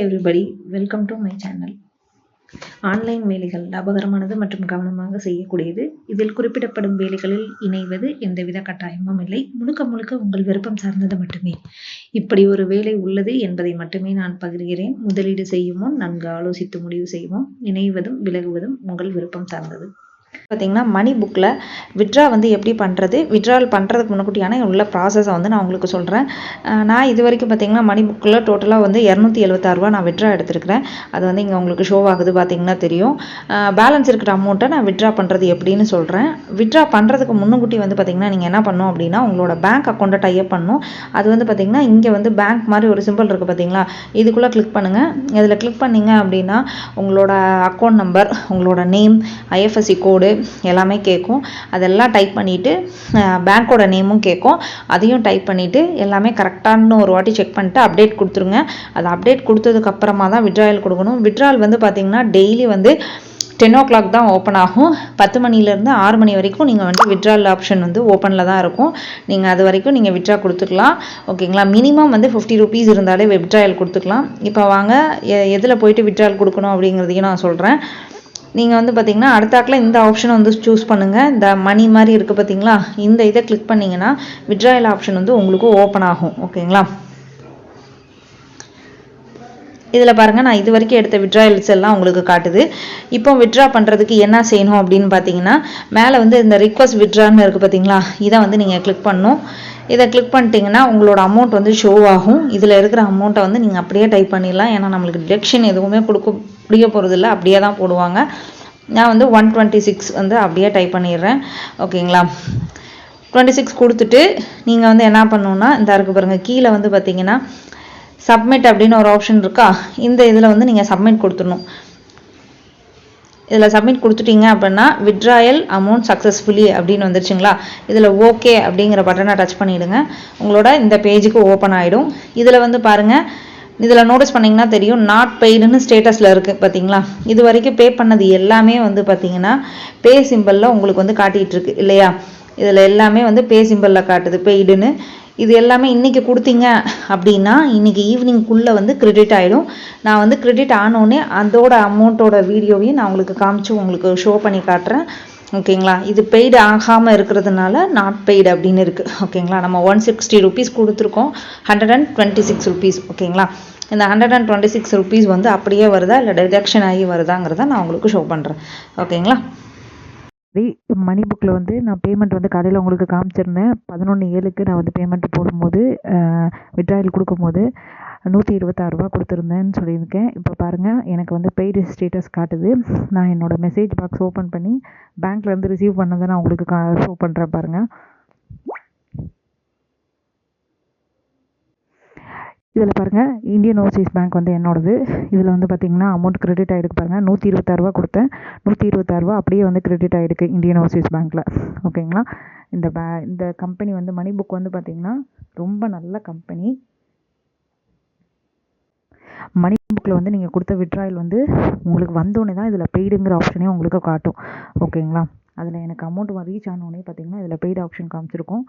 everybody, welcome to my channel. Online வேலைகள் லாபகரமானது மற்றும் கவனமாக செய்யக்கூடியது. இதில் குறிப்பிடப்படும் வேலைகளில் இணைவது எந்தவித கட்டாயமும் இல்லை. முழுக்க முழுக்க உங்கள் விருப்பம் சார்ந்தது மட்டுமே. இப்படி ஒரு வேலை உள்ளது என்பதை மட்டுமே நான் பகிர்கிறேன். முதலீடு செய்யும் முன் நன்கு ஆலோசித்து முடிவு செய்வோம். இணைவதும் விலகுவதும் உங்கள் விருப்பம் சார்ந்தது. பார்த்தீங்கன்னா மணி புக்கில் விட்ரா வந்து எப்படி பண்ணுறது, விட்ரால் பண்ணுறதுக்கு முன்னக்கூட்டியான உள்ள ப்ராசஸை வந்து நான் உங்களுக்கு சொல்கிறேன். நான் இது வரைக்கும் பார்த்தீங்கன்னா மணி புக்கில் டோட்டலாக வந்து 276 ரூபா நான் விட்ரா எடுத்துருக்கிறேன். அது வந்து இங்கே உங்களுக்கு ஷோ ஆகுது பார்த்தீங்கன்னா தெரியும். பேலன்ஸ் இருக்கிற அமௌண்ட்டை நான் விட்ரா பண்ணுறது எப்படின்னு சொல்கிறேன். விட்ரா பண்ணுறதுக்கு முன்னக்கூட்டி வந்து பார்த்தீங்கன்னா நீங்கள் என்ன பண்ணணும் அப்படின்னா உங்களோட பேங்க் அக்கௌண்ட்டை டைப் பண்ணணும். அது வந்து பார்த்தீங்கன்னா இங்கே வந்து பேங்க் மாதிரி ஒரு சிம்பிள் இருக்குது பார்த்தீங்களா, இதுக்குள்ளே கிளிக் பண்ணுங்கள். இதில் கிளிக் பண்ணிங்க அப்படின்னா உங்களோட அக்கௌண்ட் நம்பர், உங்களோட நேம், ஐஎஃப்எஸ்சி கோடு எல்லாமே கேட்கும். அதெல்லாம் டைப் பண்ணிவிட்டு பேங்க்கோட நேமும் கேட்கும். அதையும் டைப் பண்ணிவிட்டு எல்லாமே கரெக்டானு ஒரு வாட்டி செக் பண்ணிட்டு அப்டேட் கொடுத்துருங்க. அது அப்டேட் கொடுத்ததுக்கு அப்புறமா தான் விட்ராயல் கொடுக்கணும். விட்ராயல் வந்து பார்த்தீங்கன்னா டெய்லி வந்து 10 o'clock தான் ஓப்பன் ஆகும். 10 மணிலேருந்து 6 மணி வரைக்கும் நீங்கள் வந்து விட்ரால் ஆப்ஷன் வந்து ஓப்பனில் தான் இருக்கும். நீங்கள் அது வரைக்கும் நீங்கள் விட்ரா கொடுத்துக்கலாம். ஓகேங்களா. மினிமம் வந்து 50 rupees இருந்தாலே விட்ராயல் கொடுத்துக்கலாம். இப்போ வாங்க எதில் போயிட்டு விட்ராயல் கொடுக்கணும் அப்படிங்கிறதையும் நான் சொல்கிறேன். நீங்கள் வந்து பார்த்தீங்கன்னா அடுத்தாக்கில் இந்த ஆப்ஷனை வந்து சூஸ் பண்ணுங்கள். இந்த மணி மாதிரி இருக்குது பார்த்தீங்களா, இந்த இதை கிளிக் பண்ணிங்கன்னா விட்ராயல் ஆப்ஷன் வந்து உங்களுக்கு ஓப்பன் ஆகும். ஓகேங்களா. இதில் பாருங்கள், நான் இது வரைக்கும் எடுத்த விட்ராயல்ஸ் எல்லாம் உங்களுக்கு காட்டுது. இப்போ விட்ரா பண்ணுறதுக்கு என்ன செய்யணும் அப்படின்னு பார்த்தீங்கன்னா மேலே வந்து இந்த ரிக்வஸ்ட் விட்ரான்னு இருக்குது பார்த்தீங்களா, இதை வந்து நீங்கள் கிளிக் பண்ணணும். இதை கிளிக் பண்ணிட்டீங்கன்னா உங்களோட அமௌண்ட் வந்து ஷோ ஆகும். இதில் இருக்கிற அமௌண்ட்டை வந்து நீங்கள் அப்படியே டைப் பண்ணிடலாம். ஏன்னா நம்மளுக்கு டிடக்ஷன் எதுவுமே முடிய போகிறதில்ல, அப்படியே தான் போடுவாங்க. நான் வந்து 126 வந்து அப்படியே டைப் பண்ணிடுறேன். ஓகேங்களா. 26 கொடுத்துட்டு நீங்கள் வந்து என்ன பண்ணணுன்னா இந்த இருக்கு பாருங்கள், கீழே வந்து பார்த்தீங்கன்னா சப்மிட் அப்படின்னு ஒரு ஆப்ஷன் இருக்கா, இந்த இதில் வந்து நீங்கள் சப்மிட் கொடுத்துடணும். இதில் சப்மிட் கொடுத்துட்டீங்க அப்படின்னா விட்ராயல் அமௌண்ட் சக்ஸஸ்ஃபுல்லி அப்படின்னு வந்துருச்சுங்களா. இதில் ஓகே அப்படிங்கிற பட்டனை டச் பண்ணிவிடுங்க. உங்களோட இந்த பேஜுக்கு ஓப்பன் ஆகிடும். இதில் வந்து பாருங்கள், இதில் நோட்டீஸ் பண்ணிங்கன்னா தெரியும் நாட் பெய்டுன்னு ஸ்டேட்டஸில் இருக்குது பார்த்தீங்களா. இது வரைக்கும் பே பண்ணது எல்லாமே வந்து பார்த்தீங்கன்னா பே சிம்பிளில் உங்களுக்கு வந்து காட்டிகிட்டு இருக்கு இல்லையா. இதில் எல்லாமே வந்து பே சிம்பிளில் காட்டுது பெய்டுன்னு. இது எல்லாமே இன்றைக்கி கொடுத்தீங்க அப்படின்னா இன்றைக்கி ஈவினிங்குள்ளே வந்து கிரெடிட் ஆகிடும். நான் வந்து கிரெடிட் ஆனோடனே அதோட அமௌண்ட்டோட வீடியோவையும் நான் உங்களுக்கு காமிச்சு உங்களுக்கு ஷோ பண்ணி காட்டுறேன். ஓகேங்களா. இது பெய்டு ஆகாமல் இருக்கிறதுனால நாட் பெய்டு அப்படின்னு இருக்குது. ஓகேங்களா. நம்ம 160 rupees கொடுத்துருக்கோம், 126 rupees. ஓகேங்களா. இந்த 126 rupees வந்து அப்படியே வருதா இல்லை டிடக்ஷன் ஆகி வருதாங்கிறத நான் உங்களுக்கு ஷோ பண்ணுறேன். ஓகேங்களா. மணி புக்கில் வந்து நான் பேமெண்ட் வந்து கடையில் உங்களுக்கு காமிச்சிருந்தேன். 11/7 நான் வந்து பேமெண்ட் போடும்போது விட்ராயல் கொடுக்கும்போது 126 ரூபா கொடுத்துருந்தேன்னு சொல்லியிருக்கேன். இப்போ பாருங்கள், எனக்கு வந்து பெய்டு ஸ்டேட்டஸ் காட்டுது. நான் என்னோடய மெசேஜ் பாக்ஸ் ஓப்பன் பண்ணி பேங்க்லேருந்து ரிசீவ் பண்ணதை நான் உங்களுக்கு ஷோ பண்ணுறேன் பாருங்கள். இதில் பாருங்கள், இந்தியன் ஓவர்சீஸ் பேங்க் வந்து என்னோடது. இதில் வந்து பார்த்திங்கன்னா அமௌண்ட் கிரெடிட் ஆகிருக்கு பாருங்கள். 126 ரூபா கொடுத்தேன், 126 ரூபா அப்படியே வந்து கிரெடிட் ஆகிருக்கு இந்தியன் ஓவர்சீஸ் பேங்க்கில். ஓகேங்களா. இந்த கம்பெனி வந்து மணி புக் வந்து பார்த்திங்கன்னா ரொம்ப நல்ல கம்பெனி. மணி புக்கில் வந்து நீங்கள் கொடுத்த விட்ராயல் வந்து உங்களுக்கு வந்தோடனே தான் இதில் பெய்டுங்கிற ஆப்ஷனே உங்களுக்கு காட்டும். ஓகேங்களா. அதில் எனக்கு அமௌண்ட் ரீச் ஆனோடனே பார்த்திங்கன்னா இதில் பெய்டு ஆப்ஷன் காமிச்சிருக்கும்.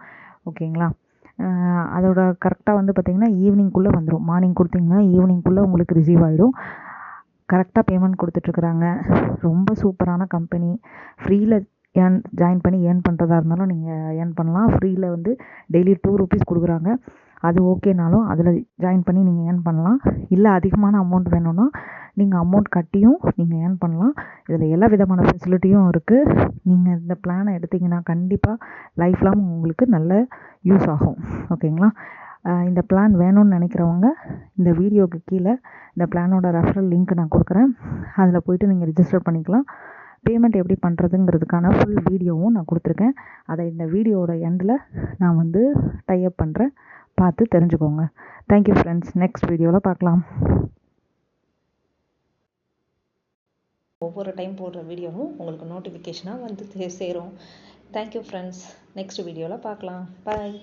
ஓகேங்களா. அதோட கரெக்டாக வந்து பார்த்திங்கன்னா ஈவினிங்குள்ளே வந்துடும். மார்னிங் கொடுத்தீங்கன்னா ஈவினிங்குள்ளே உங்களுக்கு ரிசீவ் ஆகிடும். கரெக்டாக பேமெண்ட் கொடுத்துட்ருக்குறாங்க. ரொம்ப சூப்பரான கம்பெனி. ஃப்ரீயில் ஜாயின் பண்ணி ஏர்ன் பண்ணுறதா இருந்தாலும் நீங்கள் ஏர்ன் பண்ணலாம். ஃப்ரீயில் வந்து டெய்லி 2 rupees கொடுக்குறாங்க. அது ஓகேனாலும் அதில் ஜாயின் பண்ணி நீங்கள் ஏர்ன் பண்ணலாம். இல்லை அதிகமான அமௌண்ட் வேணும்னா நீங்கள் அமௌண்ட் கட்டியும் நீங்கள் ஏர்ன் பண்ணலாம். இதில் எல்லா விதமான ஃபெசிலிட்டியும் இருக்குது. நீங்கள் இந்த பிளானை எடுத்திங்கன்னா கண்டிப்பாக லைஃப் லாங் உங்களுக்கு நல்ல யூஸ் ஆகும். ஓகேங்களா. இந்த பிளான் வேணும்னு நினைக்கிறவங்க இந்த வீடியோவுக்கு கீழே இந்த பிளானோட ரெஃபரல் லிங்க் நான் கொடுக்குறேன். அதில் போய்ட்டு நீங்கள் ரிஜிஸ்டர் பண்ணிக்கலாம். பேமெண்ட் எப்படி பண்ணுறதுங்கிறதுக்கான ஃபுல் வீடியோவும் நான் கொடுத்துருக்கேன். அதை இந்த வீடியோவோட எண்டில் நான் வந்து டைப் பண்ணுறேன், பார்த்து தெரிஞ்சுக்கோங்க. Thank you friends. நெக்ஸ்ட் வீடியோவில் பார்க்கலாம். ஒவ்வொரு டைம் போடுற வீடியோவும் உங்களுக்கு நோட்டிஃபிகேஷனாக வந்து சேரும். Thank you friends. நெக்ஸ்ட் வீடியோவில் பார்க்கலாம். பாய்.